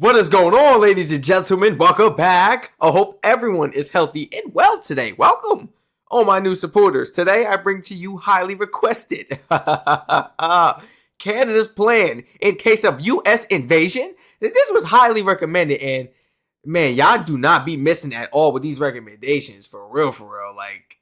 What is going on, ladies and gentlemen? Welcome back. I hope everyone is healthy and well today. Welcome, all my new supporters. Today, I bring to you highly requested Canada's plan in case of U.S. invasion. This was highly recommended, and man, y'all do not be missing at all with these recommendations. For real. Like,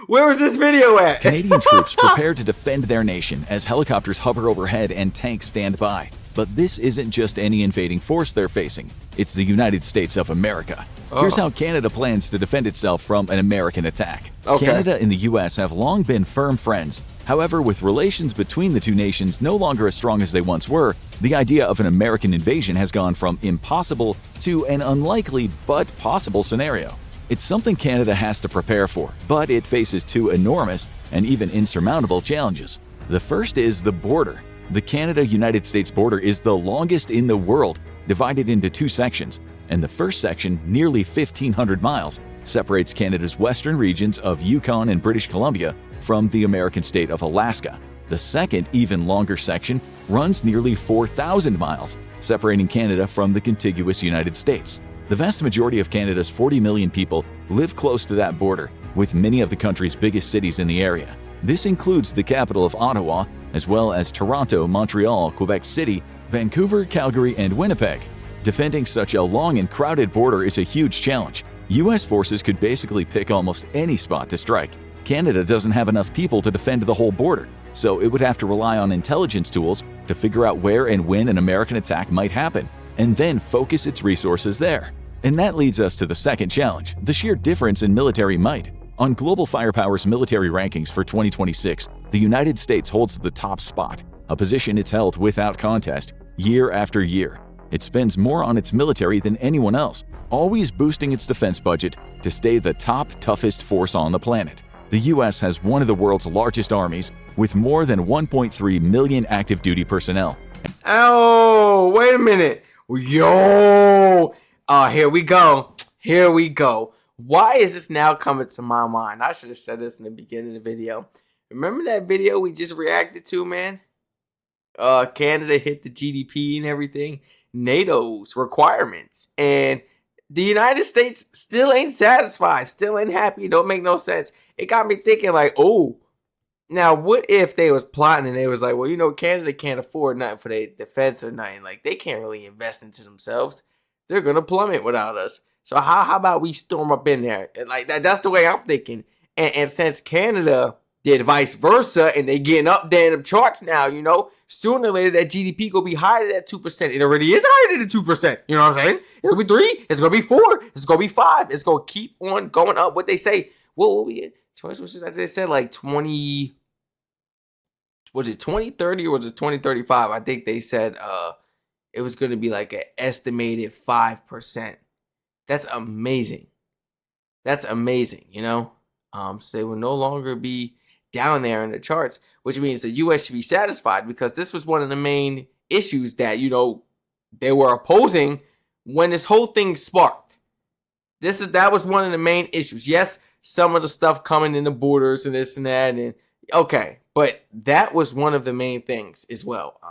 where was this video at? Canadian troops prepare to defend their nation as helicopters hover overhead and tanks stand by. But this isn't just any invading force they're facing. It's the United States of America. Here's how Canada plans to defend itself from an American attack. Canada and the U.S. have long been firm friends. However, with relations between the two nations no longer as strong as they once were, the idea of an American invasion has gone from impossible to an unlikely but possible scenario. It's something Canada has to prepare for, but it faces two enormous and even insurmountable challenges. The first is the border. The Canada-United States border is the longest in the world, divided into two sections, and the first section, nearly 1,500 miles, separates Canada's western regions of Yukon and British Columbia from the American state of Alaska. The second, even longer section runs nearly 4,000 miles, separating Canada from the contiguous United States. The vast majority of Canada's 40 million people live close to that border, with many of the country's biggest cities in the area. This includes the capital of Ottawa, as well as Toronto, Montreal, Quebec City, Vancouver, Calgary, and Winnipeg. Defending such a long and crowded border is a huge challenge. U.S. forces could basically pick almost any spot to strike. Canada doesn't have enough people to defend the whole border, so it would have to rely on intelligence tools to figure out where and when an American attack might happen, and then focus its resources there. And that leads us to the second challenge, the sheer difference in military might. On Global Firepower's military rankings for 2026, the United States holds the top spot, a position it's held without contest, year after year. It spends more on its military than anyone else, always boosting its defense budget to stay the top, toughest force on the planet. The US has one of the world's largest armies, with more than 1.3 million active duty personnel. Oh, wait a minute. Yo! Here we go. Why is this now coming to my mind? I should have said this in the beginning of the video. Remember that video we just reacted to, man? Canada hit the GDP and everything. NATO's requirements. And the United States still ain't satisfied. Still ain't happy. Don't make no sense. It got me thinking like, oh, now what if they was plotting and they was like, well, you know, Canada can't afford nothing for their defense or nothing. Like, they can't really invest into themselves. They're going to plummet without us. So how about we storm up in there? Like that's the way I'm thinking. And since Canada did vice versa and they getting up there in the charts now, you know, sooner or later that GDP gonna be higher than 2%. It already is higher than 2%. You know what I'm saying? It'll be 3. It's gonna be 4. It's gonna be 5. It's gonna keep on going up. What they say? What will we get? They said like 20. Was it 2030 or was it 2035? I think they said it was gonna be like an estimated 5%. That's amazing. You know? So they will no longer be down there in the charts, which means the U.S. should be satisfied because this was one of the main issues that, you know, they were opposing when this whole thing sparked. That was one of the main issues. Yes, some of the stuff coming in the borders and this and that, and okay, but that was one of the main things as well.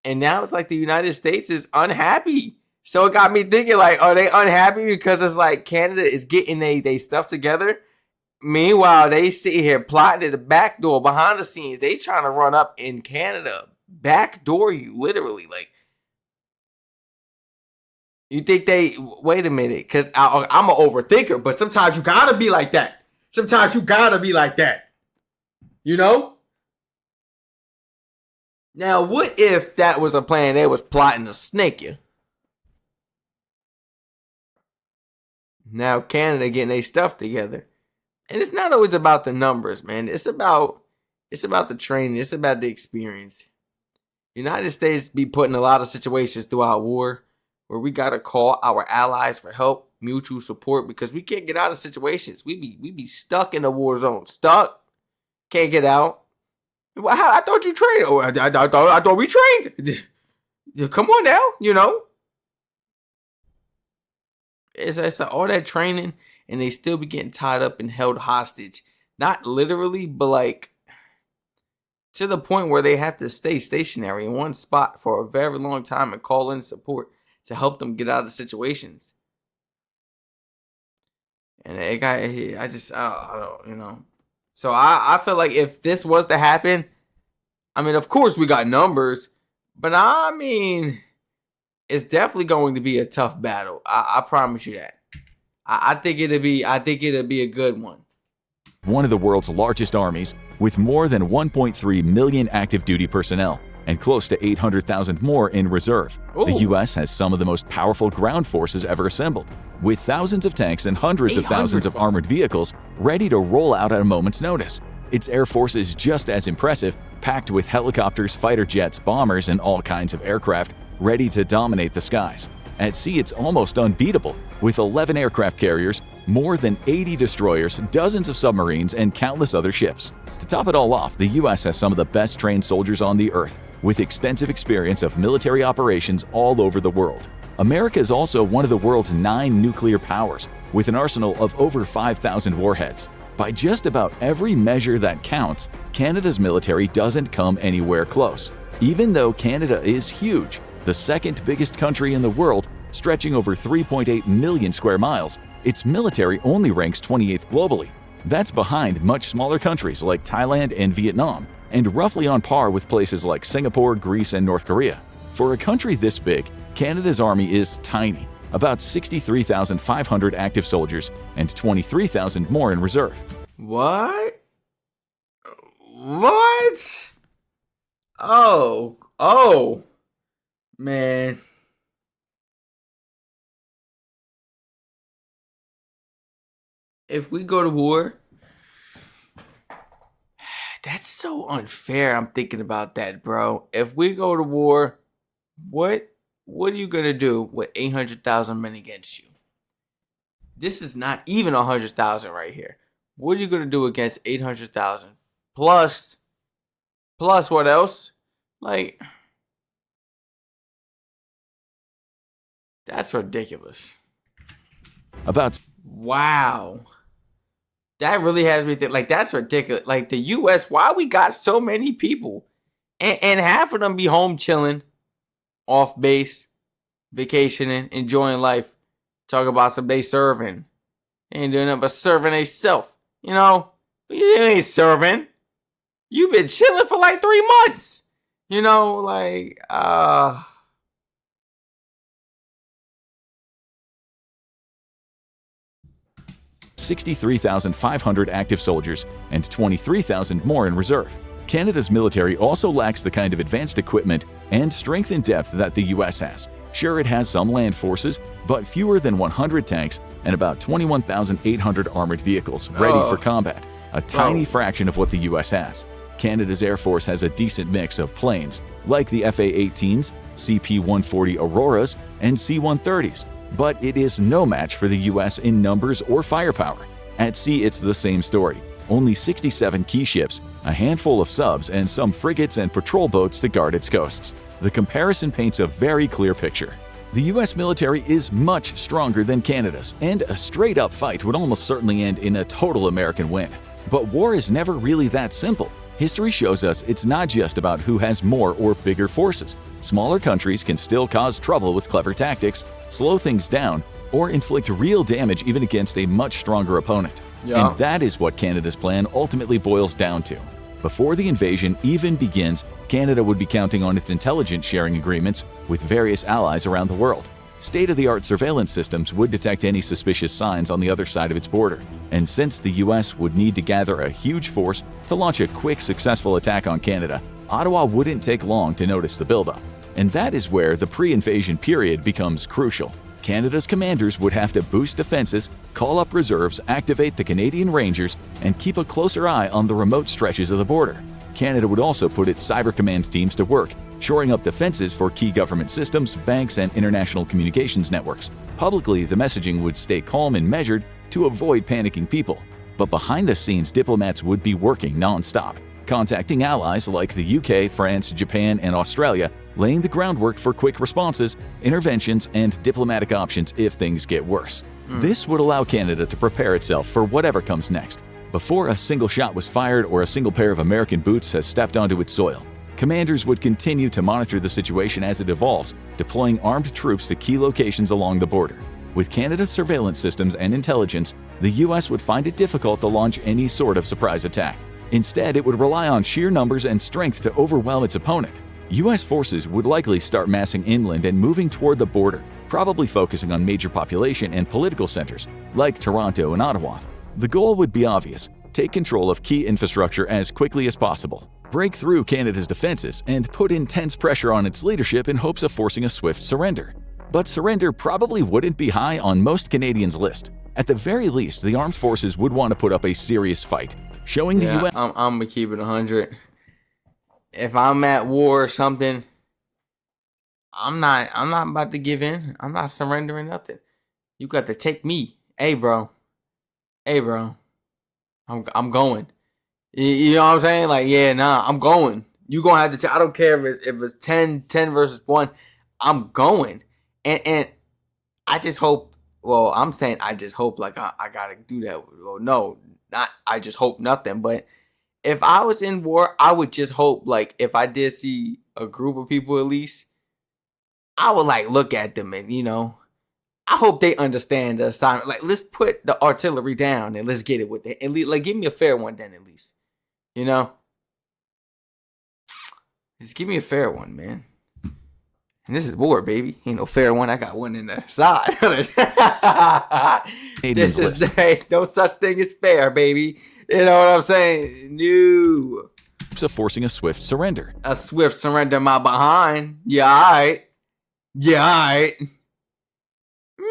And now it's like the United States is unhappy. So it got me thinking, like, are they unhappy because it's like Canada is getting they stuff together? Meanwhile, they sit here plotting at the back door behind the scenes. They trying to run up in Canada, backdoor you, literally. Like, you think wait a minute, because I'm an overthinker, but sometimes you gotta be like that. You know? Now, what if that was a plan they was plotting to snake you? Now Canada getting their stuff together. And it's not always about the numbers, man. It's about the training. It's about the experience. United States be put in a lot of situations throughout war where we got to call our allies for help, mutual support, because we can't get out of situations. We be stuck in a war zone. Stuck. Can't get out. Well, I thought you trained. Oh, I thought we trained. Come on now, you know. It's all that training, and they still be getting tied up and held hostage. Not literally, but like to the point where they have to stay stationary in one spot for a very long time and call in support to help them get out of situations. And it got, I don't. So I feel like if this was to happen, I mean, of course we got numbers, but I mean, it's definitely going to be a tough battle. I promise you that. I think it'll be a good one. One of the world's largest armies, with more than 1.3 million active duty personnel and close to 800,000 more in reserve. Ooh. The U.S. has some of the most powerful ground forces ever assembled, with thousands of tanks and hundreds of thousands of armored vehicles ready to roll out at a moment's notice. Its air force is just as impressive, packed with helicopters, fighter jets, bombers, and all kinds of aircraft ready to dominate the skies. At sea, it's almost unbeatable, with 11 aircraft carriers, more than 80 destroyers, dozens of submarines, and countless other ships. To top it all off, the U.S. has some of the best trained soldiers on the earth, with extensive experience of military operations all over the world. America is also one of the world's 9 nuclear powers, with an arsenal of over 5,000 warheads. By just about every measure that counts, Canada's military doesn't come anywhere close. Even though Canada is huge, the second biggest country in the world, stretching over 3.8 million square miles, its military only ranks 28th globally. That's behind much smaller countries like Thailand and Vietnam, and roughly on par with places like Singapore, Greece, and North Korea. For a country this big, Canada's army is tiny, about 63,500 active soldiers and 23,000 more in reserve. What? What? Oh, man. If we go to war, that's so unfair. I'm thinking about that, bro. If we go to war, what are you gonna do with 800,000 men against you? This is not even 100,000 right here. What are you gonna do against 800,000 plus what else? Like, that's ridiculous. Wow. That really has me think, like, that's ridiculous. Like, the U.S., why we got so many people? And half of them be home chilling, off base, vacationing, enjoying life. Talk about some they serving. They ain't doing nothing but serving they self. You know? You ain't serving. You been chilling for like 3 months. You know, like, 63,500 active soldiers and 23,000 more in reserve. Canada's military also lacks the kind of advanced equipment and strength and depth that the U.S. has. Sure, it has some land forces, but fewer than 100 tanks and about 21,800 armored vehicles ready for combat, a tiny fraction of what the U.S. has. Canada's Air Force has a decent mix of planes, like the FA-18s, CP-140 Auroras, and C-130s, but it is no match for the U.S. in numbers or firepower. At sea, it's the same story. Only 67 key ships, a handful of subs, and some frigates and patrol boats to guard its coasts. The comparison paints a very clear picture. The U.S. military is much stronger than Canada's, and a straight-up fight would almost certainly end in a total American win. But war is never really that simple. History shows us it's not just about who has more or bigger forces. Smaller countries can still cause trouble with clever tactics, slow things down, or inflict real damage even against a much stronger opponent. Yeah. And that is what Canada's plan ultimately boils down to. Before the invasion even begins, Canada would be counting on its intelligence sharing agreements with various allies around the world. State-of-the-art surveillance systems would detect any suspicious signs on the other side of its border. And since the U.S. would need to gather a huge force to launch a quick, successful attack on Canada, Ottawa wouldn't take long to notice the buildup. And that is where the pre-invasion period becomes crucial. Canada's commanders would have to boost defenses, call up reserves, activate the Canadian Rangers, and keep a closer eye on the remote stretches of the border. Canada would also put its cyber command teams to work, shoring up defenses for key government systems, banks, and international communications networks. Publicly, the messaging would stay calm and measured to avoid panicking people. But behind the scenes, diplomats would be working non-stop, contacting allies like the UK, France, Japan, and Australia, laying the groundwork for quick responses, interventions, and diplomatic options if things get worse. This would allow Canada to prepare itself for whatever comes next. Before a single shot was fired or a single pair of American boots has stepped onto its soil, commanders would continue to monitor the situation as it evolves, deploying armed troops to key locations along the border. With Canada's surveillance systems and intelligence, the U.S. would find it difficult to launch any sort of surprise attack. Instead, it would rely on sheer numbers and strength to overwhelm its opponent. U.S. forces would likely start massing inland and moving toward the border, probably focusing on major population and political centers, like Toronto and Ottawa. The goal would be obvious: take control of key infrastructure as quickly as possible, break through Canada's defenses, and put intense pressure on its leadership in hopes of forcing a swift surrender. But surrender probably wouldn't be high on most Canadians' list. At the very least, the armed forces would want to put up a serious fight, showing the U.S. I'm gonna keep it 100. If I'm at war or something, I'm not about to give in. I'm not surrendering nothing. You got to take me. Hey, bro. I'm going. You know what I'm saying? Like, yeah, nah, I'm going. You gonna have to. I don't care if it's 10 versus 1. I'm going. And I just hope. Well, I'm saying I just hope. Like I gotta do that. Well, no, not I just hope nothing. But if I was in war, I would just hope. Like if I did see a group of people at least, I would like look at them and I hope they understand the assignment. Like, let's put the artillery down and let's get it with it. And like, give me a fair one then, at least. Just give me a fair one, man. And this is war, baby. Ain't no fair one. I got one in the side. This is no such thing as fair, baby. You know what I'm saying? No. of forcing a swift surrender. A swift surrender, my behind. Yeah, alright.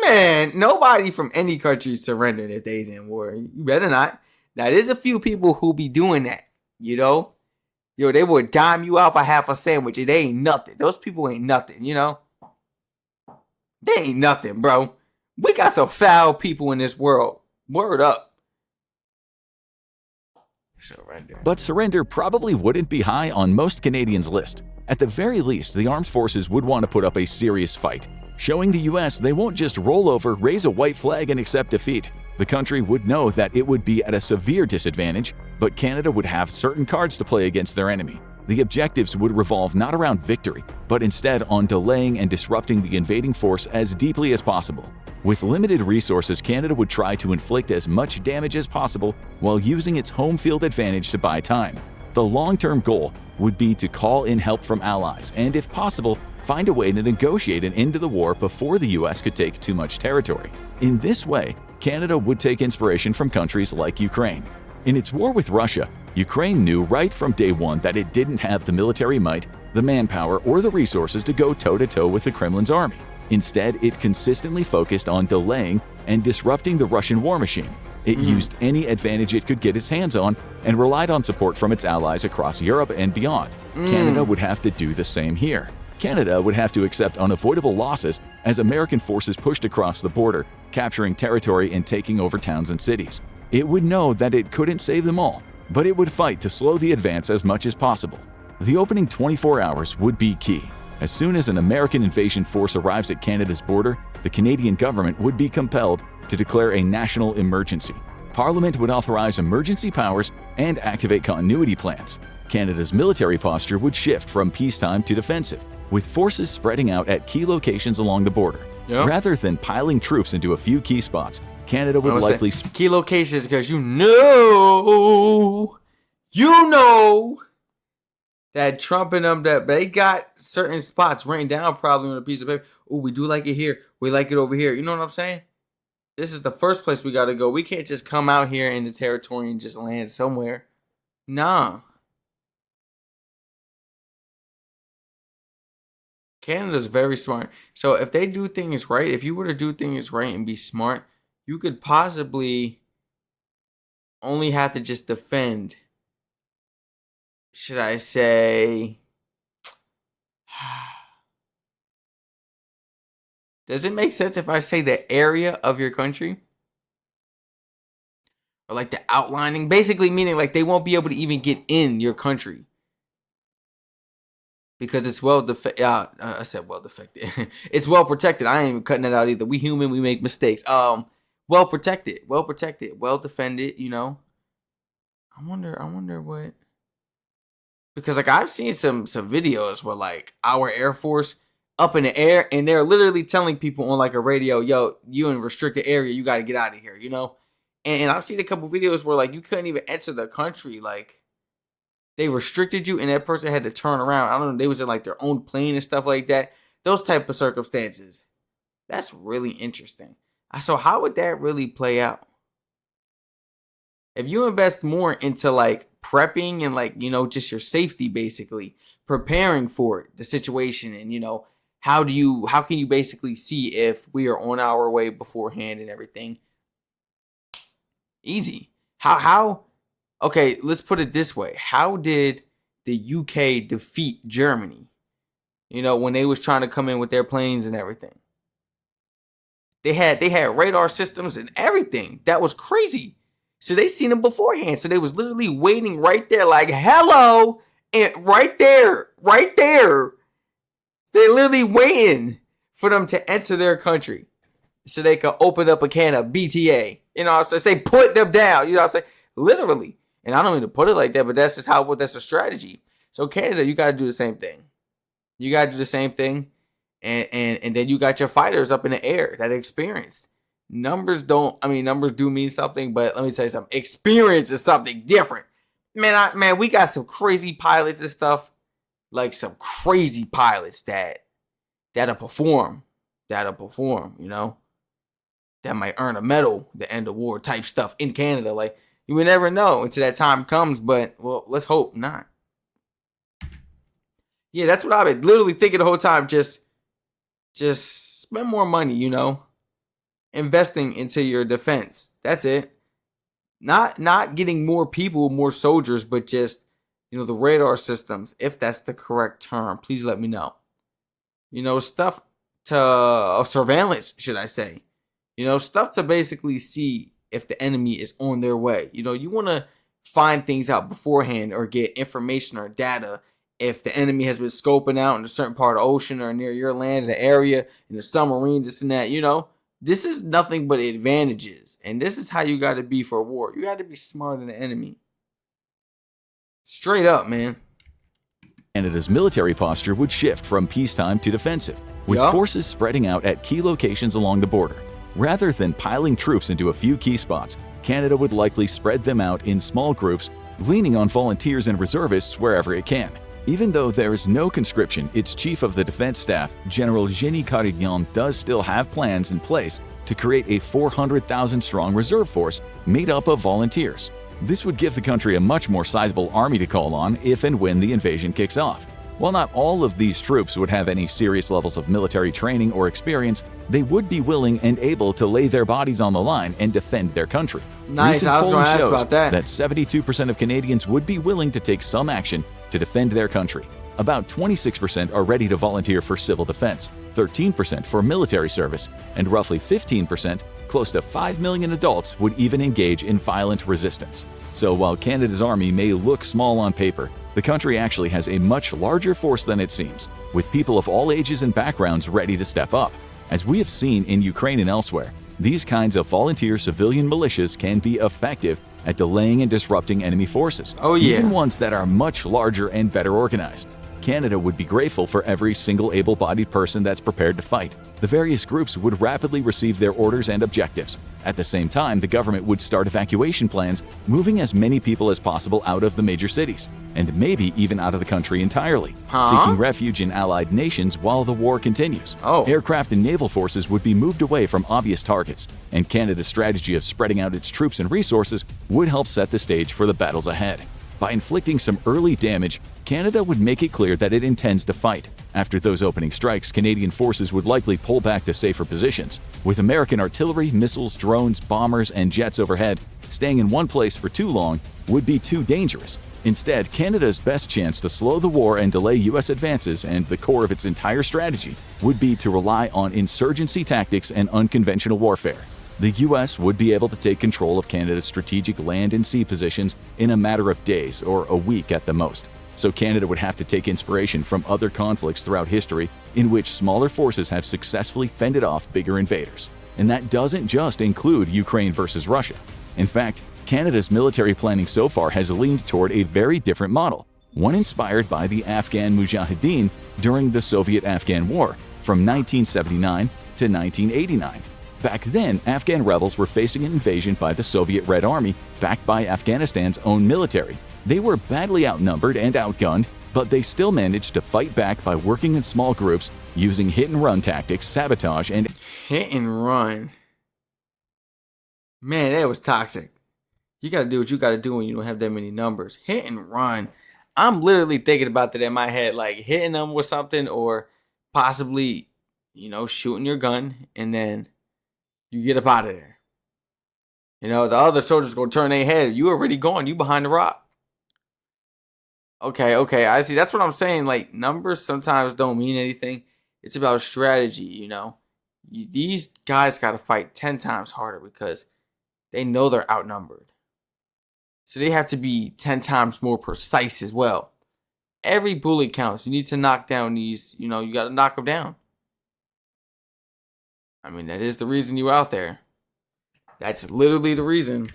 Man, nobody from any country surrendered if they's in war. You better not. Now, there's a few people who be doing that, they would dime you out for half a sandwich. They ain't nothing. Those people ain't nothing, They ain't nothing, bro. We got some foul people in this world. Word up. Surrender. But surrender probably wouldn't be high on most Canadians' list. At the very least, the armed forces would want to put up a serious fight, showing the U.S. they won't just roll over, raise a white flag, and accept defeat. The country would know that it would be at a severe disadvantage, but Canada would have certain cards to play against their enemy. The objectives would revolve not around victory, but instead on delaying and disrupting the invading force as deeply as possible. With limited resources, Canada would try to inflict as much damage as possible while using its home field advantage to buy time. The long-term goal would be to call in help from allies and, if possible, find a way to negotiate an end to the war before the U.S. could take too much territory. In this way, Canada would take inspiration from countries like Ukraine. In its war with Russia, Ukraine knew right from day one that it didn't have the military might, the manpower, or the resources to go toe-to-toe with the Kremlin's army. Instead, it consistently focused on delaying and disrupting the Russian war machine. It used any advantage it could get its hands on and relied on support from its allies across Europe and beyond. Canada would have to do the same here. Canada would have to accept unavoidable losses as American forces pushed across the border, capturing territory and taking over towns and cities. It would know that it couldn't save them all, but it would fight to slow the advance as much as possible. The opening 24 hours would be key. As soon as an American invasion force arrives at Canada's border, the Canadian government would be compelled to declare a national emergency. Parliament would authorize emergency powers and activate continuity plans. Canada's military posture would shift from peacetime to defensive, with forces spreading out at key locations along the border. Yep. Rather than piling troops into a few key spots, Canada would likely key locations because you know that Trump and them, that they got certain spots written down probably on a piece of paper. Oh, we do like it here. We like it over here. You know what I'm saying? This is the first place we got to go. We can't just come out here in the territory and just land somewhere. Nah. Canada's very smart. So if they do things right, if you were to do things right and be smart, you could possibly only have to just defend. Should I say? Does it make sense if I say the area of your country? Or like the outlining? Basically meaning like they won't be able to even get in your country. Because it's I said well defected. It's well protected. I ain't even cutting it out either. We human, we make mistakes. Well protected, well defended, I wonder what, because like I've seen some videos where like our Air Force up in the air and they're literally telling people on like a radio, yo, you in restricted area, you got to get out of here, you know? And I've seen a couple videos where like you couldn't even enter the country, like they restricted you and that person had to turn around. I don't know, they was in like their own plane and stuff like that. Those type of circumstances. That's really interesting. So how would that really play out? If you invest more into like prepping and like, you know, just your safety, basically preparing for it, the situation, and you know, how can you basically see if we are on our way beforehand and everything? Easy. Okay, let's put it this way. How did the UK defeat Germany? You know, when they was trying to come in with their planes and everything. They had radar systems and everything. That was crazy. So they seen them beforehand. So they was literally waiting right there like, hello, and right there. They're literally waiting for them to enter their country so they could open up a can of BTA. You know what I'm saying? Put them down. You know what I'm saying? Literally. And I don't mean to put it like that, but that's just that's a strategy. So Canada, you got to do the same thing. You got to do the same thing. And then you got your fighters up in the air that experience. Numbers do mean something, but let me tell you something. Experience is something different. Man, we got some crazy pilots and stuff. Like some crazy pilots that'll perform, you know. That might earn a medal, the end of war type stuff in Canada. Like, you would never know until that time comes, but, well, let's hope not. Yeah, that's what I've been literally thinking the whole time. Just spend more money, you know. Investing into your defense. That's it. Not getting more people, more soldiers, but just, you know, the radar systems, if that's the correct term. Please let me know. You know, stuff to surveillance, should I say. You know, stuff to basically see if the enemy is on their way. You know, you want to find things out beforehand or get information or data if the enemy has been scoping out in a certain part of the ocean or near your land, the area, in the submarine, this and that, you know. This is nothing but advantages. And this is how you got to be for a war. You got to be smarter than the enemy. Straight up, man. Canada's military posture would shift from peacetime to defensive, with forces spreading out at key locations along the border. Rather than piling troops into a few key spots, Canada would likely spread them out in small groups, leaning on volunteers and reservists wherever it can. Even though there is no conscription, its Chief of the Defense Staff, General Génie Carignan, does still have plans in place to create a 400,000-strong reserve force made up of volunteers. This would give the country a much more sizable army to call on if and when the invasion kicks off. While not all of these troops would have any serious levels of military training or experience, they would be willing and able to lay their bodies on the line and defend their country. Nice, Recent I was going to ask polling about that. That 72% of Canadians would be willing to take some action to defend their country. About 26% are ready to volunteer for civil defense, 13% for military service, and roughly 15%, close to 5 million adults, would even engage in violent resistance. So while Canada's army may look small on paper, the country actually has a much larger force than it seems, with people of all ages and backgrounds ready to step up. As we have seen in Ukraine and elsewhere, these kinds of volunteer civilian militias can be effective at delaying and disrupting enemy forces, even ones that are much larger and better organized. Canada would be grateful for every single able-bodied person that's prepared to fight. The various groups would rapidly receive their orders and objectives. At the same time, the government would start evacuation plans, moving as many people as possible out of the major cities, and maybe even out of the country entirely, seeking refuge in allied nations while the war continues. Aircraft and naval forces would be moved away from obvious targets, and Canada's strategy of spreading out its troops and resources would help set the stage for the battles ahead. By inflicting some early damage, Canada would make it clear that it intends to fight. After those opening strikes, Canadian forces would likely pull back to safer positions. With American artillery, missiles, drones, bombers, and jets overhead, staying in one place for too long would be too dangerous. Instead, Canada's best chance to slow the war and delay U.S. advances, and the core of its entire strategy, would be to rely on insurgency tactics and unconventional warfare. The U.S. would be able to take control of Canada's strategic land and sea positions in a matter of days or a week at the most. So Canada would have to take inspiration from other conflicts throughout history in which smaller forces have successfully fended off bigger invaders. And that doesn't just include Ukraine versus Russia. In fact, Canada's military planning so far has leaned toward a very different model, one inspired by the Afghan Mujahideen during the Soviet-Afghan War from 1979 to 1989. Back then, Afghan rebels were facing an invasion by the Soviet Red Army, backed by Afghanistan's own military. They were badly outnumbered and outgunned, but they still managed to fight back by working in small groups, using hit-and-run tactics, sabotage, and hit and run. Man, that was toxic. You gotta do what you gotta do when you don't have that many numbers. Hit and run. I'm literally thinking about that in my head, like hitting them with something, or possibly, shooting your gun, and then you get up out of there. The other soldiers gonna turn their head. You already gone. You behind the rock. Okay, I see. That's what I'm saying. Like, numbers sometimes don't mean anything. It's about strategy, These guys got to fight 10 times harder because they know they're outnumbered. So they have to be 10 times more precise as well. Every bullet counts. You need to knock down these, you got to knock them down. I mean, that is the reason you're out there. That's literally the reason.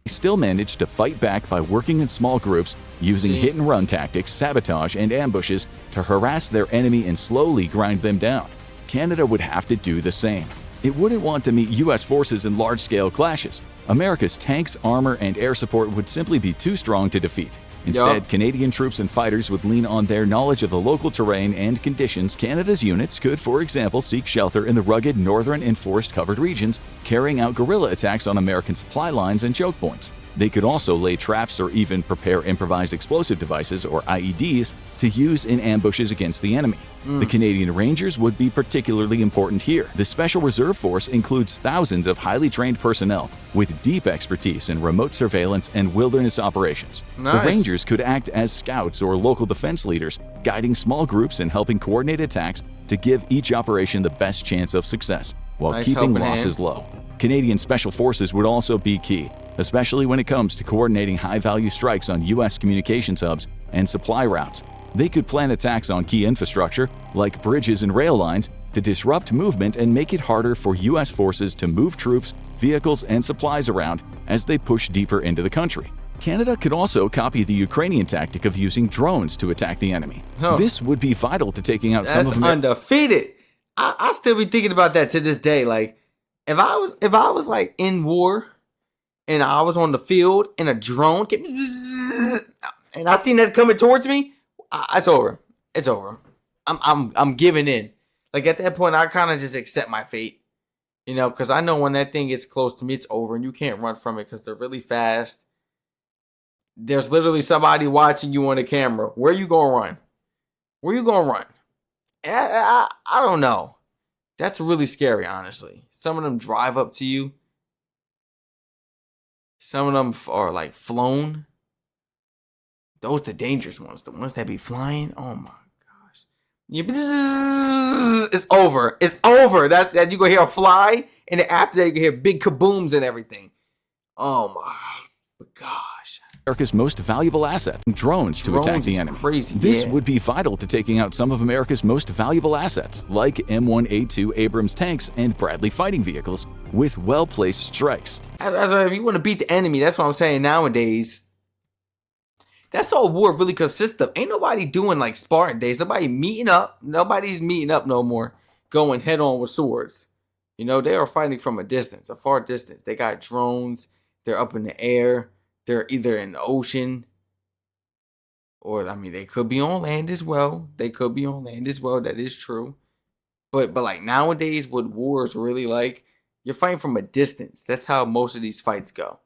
They still managed to fight back by working in small groups, using hit-and-run tactics, sabotage, and ambushes to harass their enemy and slowly grind them down. Canada would have to do the same. It wouldn't want to meet U.S. forces in large-scale clashes. America's tanks, armor, and air support would simply be too strong to defeat. Instead, Canadian troops and fighters would lean on their knowledge of the local terrain and conditions. Canada's units could, for example, seek shelter in the rugged northern and forest-covered regions, carrying out guerrilla attacks on American supply lines and choke points. They could also lay traps or even prepare improvised explosive devices, or IEDs, to use in ambushes against the enemy. The Canadian Rangers would be particularly important here. The Special Reserve Force includes thousands of highly trained personnel with deep expertise in remote surveillance and wilderness operations. Nice. The Rangers could act as scouts or local defense leaders, guiding small groups and helping coordinate attacks to give each operation the best chance of success, while keeping losses low. Canadian Special Forces would also be key, especially when it comes to coordinating high-value strikes on U.S. communications hubs and supply routes. They could plan attacks on key infrastructure, like bridges and rail lines, to disrupt movement and make it harder for U.S. forces to move troops, vehicles, and supplies around as they push deeper into the country. Canada could also copy the Ukrainian tactic of using drones to attack the enemy. This would be vital to taking out some of them. Undefeated. I still be thinking about that to this day. Like, if I was like in war and I was on the field and a drone came, and I seen that coming towards me, it's over. It's over. I'm giving in. Like, at that point, I kind of just accept my fate, because I know when that thing gets close to me, it's over, and you can't run from it because they're really fast. There's literally somebody watching you on the camera. Where you gonna run? Where you gonna run? I don't know. That's really scary, honestly. Some of them drive up to you. Some of them are like flown. Those the dangerous ones. The ones that be flying. Oh my gosh. It's over. It's over. That you gonna hear a fly, and then after that you can hear big kabooms and everything. Oh my gosh. America's most valuable asset, drones to attack the enemy. Crazy. This would be vital to taking out some of America's most valuable assets, like M1A2 Abrams tanks and Bradley fighting vehicles, with well-placed strikes. If you want to beat the enemy, that's what I'm saying nowadays. That's all war really consists of. Ain't nobody doing like Spartan days. Nobody meeting up. Nobody's meeting up no more, going head on with swords. They are fighting from a distance, a far distance. They got drones. They're up in the air. They're either in the ocean, or they could be on land as well. That is true. But like nowadays, what war is really like, you're fighting from a distance. That's how most of these fights go.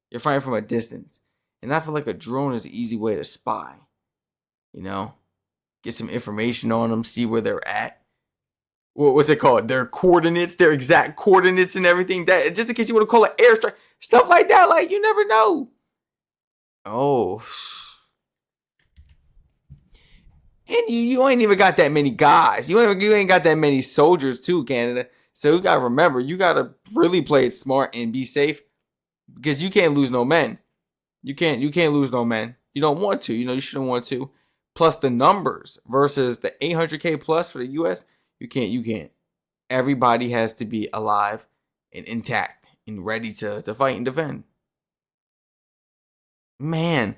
You're fighting from a distance. And I feel like a drone is an easy way to spy. Get some information on them, see where they're at. What's it called? Their coordinates, their exact coordinates and everything. That just in case you want to call an airstrike, stuff like that. Like, you never know. Oh. And you ain't even got that many guys. You ain't got that many soldiers too, Canada. So you gotta remember, you gotta really play it smart and be safe, because you can't lose no men. You can't lose no men. You don't want to. You shouldn't want to. Plus the numbers versus the 800K plus for the US, you can't. Everybody has to be alive and intact and ready to fight and defend. Man,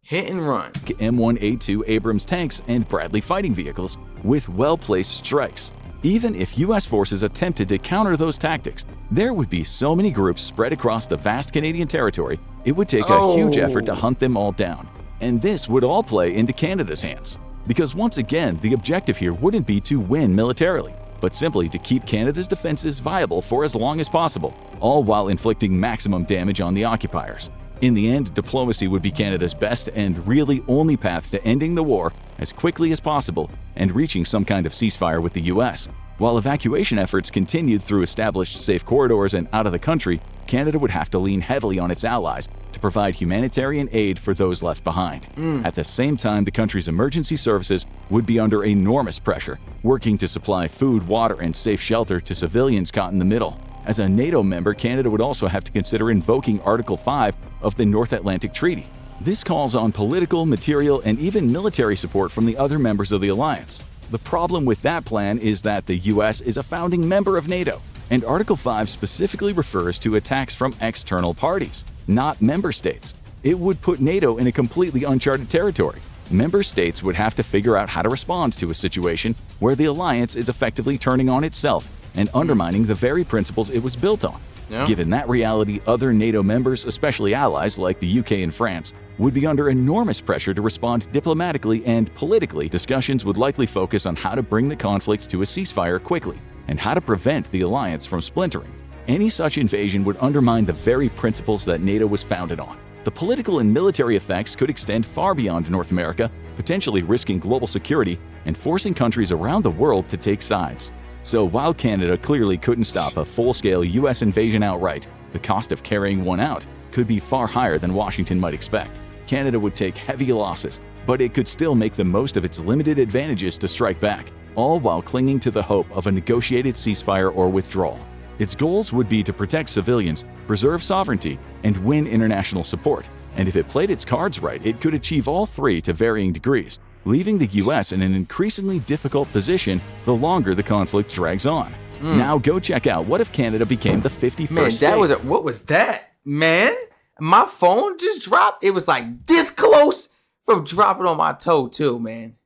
hit and run. M1A2 Abrams tanks and Bradley fighting vehicles with well-placed strikes. Even if U.S. forces attempted to counter those tactics, there would be so many groups spread across the vast Canadian territory, it would take a huge effort to hunt them all down. And this would all play into Canada's hands. Because once again, the objective here wouldn't be to win militarily, but simply to keep Canada's defenses viable for as long as possible, all while inflicting maximum damage on the occupiers. In the end, diplomacy would be Canada's best and really only path to ending the war as quickly as possible and reaching some kind of ceasefire with the US. While evacuation efforts continued through established safe corridors and out of the country, Canada would have to lean heavily on its allies to provide humanitarian aid for those left behind. At the same time, the country's emergency services would be under enormous pressure, working to supply food, water, and safe shelter to civilians caught in the middle. As a NATO member, Canada would also have to consider invoking Article 5 of the North Atlantic Treaty. This calls on political, material, and even military support from the other members of the alliance. The problem with that plan is that the US is a founding member of NATO, and Article 5 specifically refers to attacks from external parties, not member states. It would put NATO in a completely uncharted territory. Member states would have to figure out how to respond to a situation where the alliance is effectively turning on itself and undermining the very principles it was built on. Yeah. Given that reality, other NATO members, especially allies like the UK and France, would be under enormous pressure to respond diplomatically and politically. Discussions would likely focus on how to bring the conflict to a ceasefire quickly and how to prevent the alliance from splintering. Any such invasion would undermine the very principles that NATO was founded on. The political and military effects could extend far beyond North America, potentially risking global security and forcing countries around the world to take sides. So while Canada clearly couldn't stop a full-scale US invasion outright, the cost of carrying one out could be far higher than Washington might expect. Canada would take heavy losses, but it could still make the most of its limited advantages to strike back, all while clinging to the hope of a negotiated ceasefire or withdrawal. Its goals would be to protect civilians, preserve sovereignty, and win international support. And if it played its cards right, it could achieve all three to varying degrees, leaving the US in an increasingly difficult position the longer the conflict drags on. Now go check out What If Canada Became the 51st Man, state. what was that? Man, my phone just dropped. It was like this close from dropping on my toe too, man.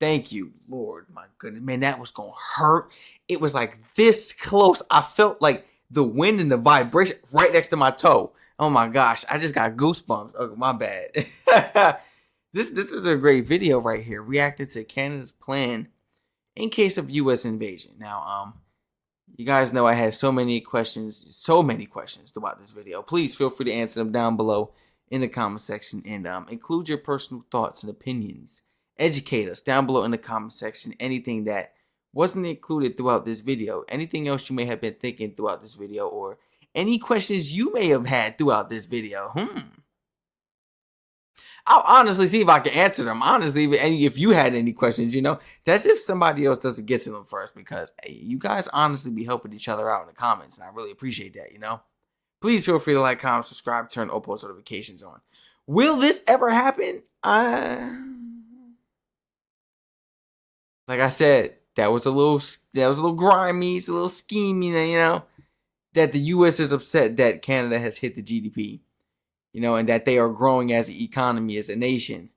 Thank you, Lord. My goodness, man, that was gonna hurt. It was like this close. I felt like the wind and the vibration right next to my toe. Oh my gosh, I just got goosebumps. Oh, my bad. This was a great video right here. Reacted to Canada's plan in case of U.S. invasion. Now, you guys know I had so many questions throughout this video. Please feel free to answer them down below in the comment section and include your personal thoughts and opinions. Educate us down below in the comment section. Anything that wasn't included throughout this video, anything else you may have been thinking throughout this video, or any questions you may have had throughout this video. I'll honestly see if I can answer them. Honestly, if you had any questions, that's if somebody else doesn't get to them first, because hey, you guys honestly be helping each other out in the comments, and I really appreciate that, Please feel free to like, comment, subscribe, turn all post notifications on. Will this ever happen? Like I said, that was a little grimy, it's a little scheming, that the U.S. is upset that Canada has hit the GDP. And that they are growing as an economy, as a nation,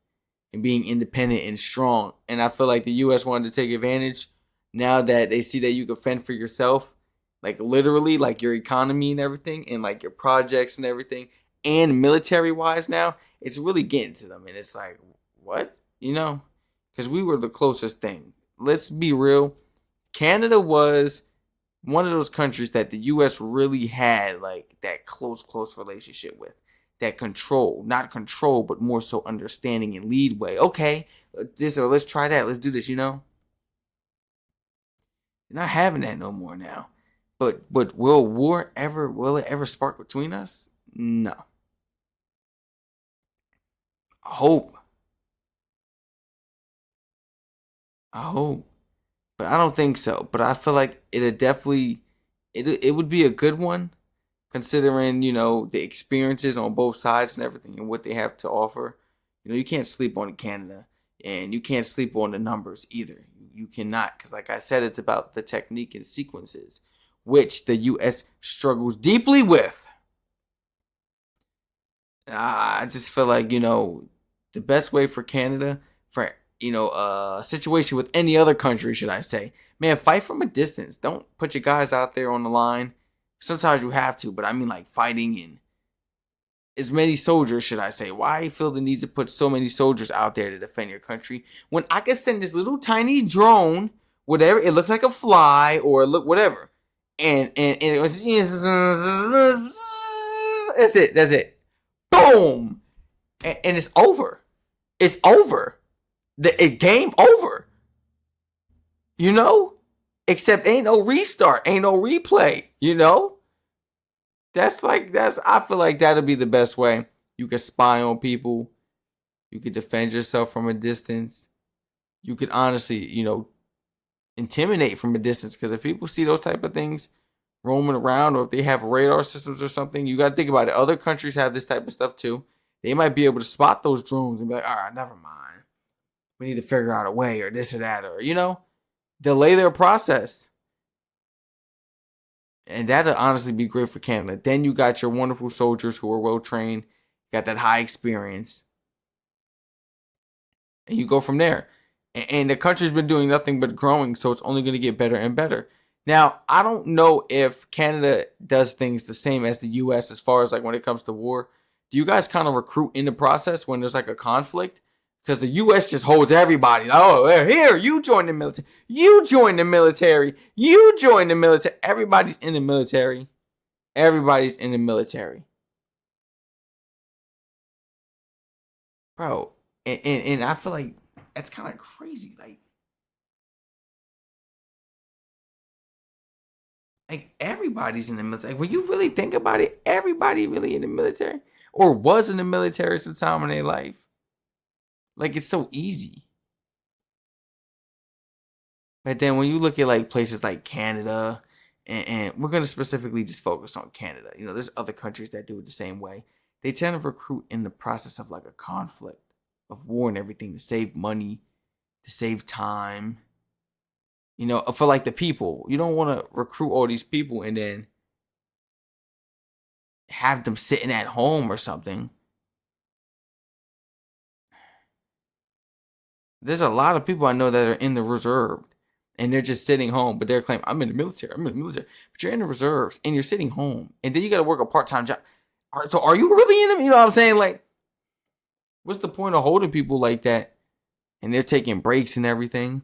and being independent and strong. And I feel like the U.S. wanted to take advantage now that they see that you can fend for yourself, like literally, like your economy and everything, and like your projects and everything, and military-wise now, it's really getting to them. And it's like, what? Because we were the closest thing. Let's be real. Canada was one of those countries that the U.S. really had like that close relationship with. That control, not control, but more so understanding and lead way. Okay, let's try that. Let's do this, They're not having that no more now. But will it ever spark between us? No. I hope. But I don't think so. But I feel like it would be a good one. Considering, the experiences on both sides and everything and what they have to offer. You can't sleep on Canada, and you can't sleep on the numbers either. You cannot, because like I said, it's about the technique and sequences, which the U.S. struggles deeply with. I just feel like, the best way for Canada, for, a situation with any other country, should I say, man, fight from a distance. Don't put your guys out there on the line. Sometimes you have to, but I mean like fighting in as many soldiers, should I say. Why feel the need to put so many soldiers out there to defend your country when I can send this little tiny drone, whatever, it looks like a fly or look whatever. And it was that's it. Boom. And it's over. It's over. The game over. Except ain't no restart, ain't no replay. I feel like that'll be the best way. You could spy on people. You could defend yourself from a distance. You could honestly, intimidate from a distance. Because if people see those type of things roaming around, or if they have radar systems or something, you got to think about it. Other countries have this type of stuff too. They might be able to spot those drones and be like, all right, never mind. We need to figure out a way, or this or that, or, delay their process. And that'll honestly be great for Canada. Then you got your wonderful soldiers who are well trained, got that high experience. And you go from there. And the country's been doing nothing but growing, so it's only going to get better and better. Now, I don't know if Canada does things the same as the U.S. as far as like when it comes to war. Do you guys kind of recruit in the process when there's like a conflict? Because the U.S. just holds everybody. Oh, here, you join the military. You join the military. You join the military. Everybody's in the military. Everybody's in the military. Bro, and I feel like that's kind of crazy. Like everybody's in the military. When you really think about it, everybody really in the military or was in the military sometime in their life. Like, it's so easy. But then when you look at like places like Canada, and we're going to specifically just focus on Canada. There's other countries that do it the same way. They tend to recruit in the process of like a conflict, of war and everything, to save money, to save time. For like the people. You don't want to recruit all these people and then have them sitting at home or something. There's a lot of people I know that are in the reserve and they're just sitting home, but they're claiming, I'm in the military. But you're in the reserves and you're sitting home and then you got to work a part-time job. So are you really in them? You know what I'm saying? Like, what's the point of holding people like that and they're taking breaks and everything?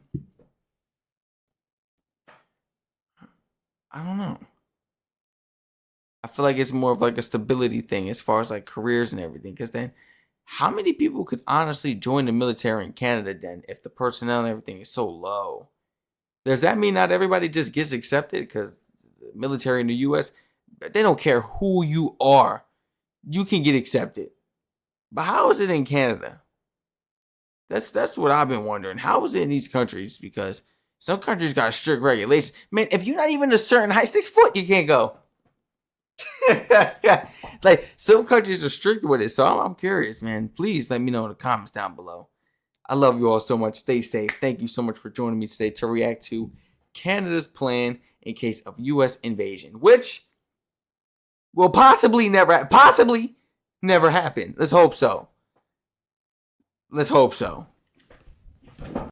I don't know. I feel like it's more of like a stability thing as far as like careers and everything. Because then how many people could honestly join the military in Canada then if the personnel and everything is so low? Does that mean not everybody just gets accepted? Because the military in the U.S., they don't care who you are. You can get accepted. But how is it in Canada? That's what I've been wondering. How is it in these countries? Because some countries got strict regulations. Man, if you're not even a certain height, 6 foot, you can't go. Like, some countries are strict with it, so I'm curious, man. Please let me know in the comments down below. I love you all so much. Stay safe. Thank you so much for joining me today to react to Canada's plan in case of U.S. invasion, which will possibly never happen. Let's hope so. Let's hope so.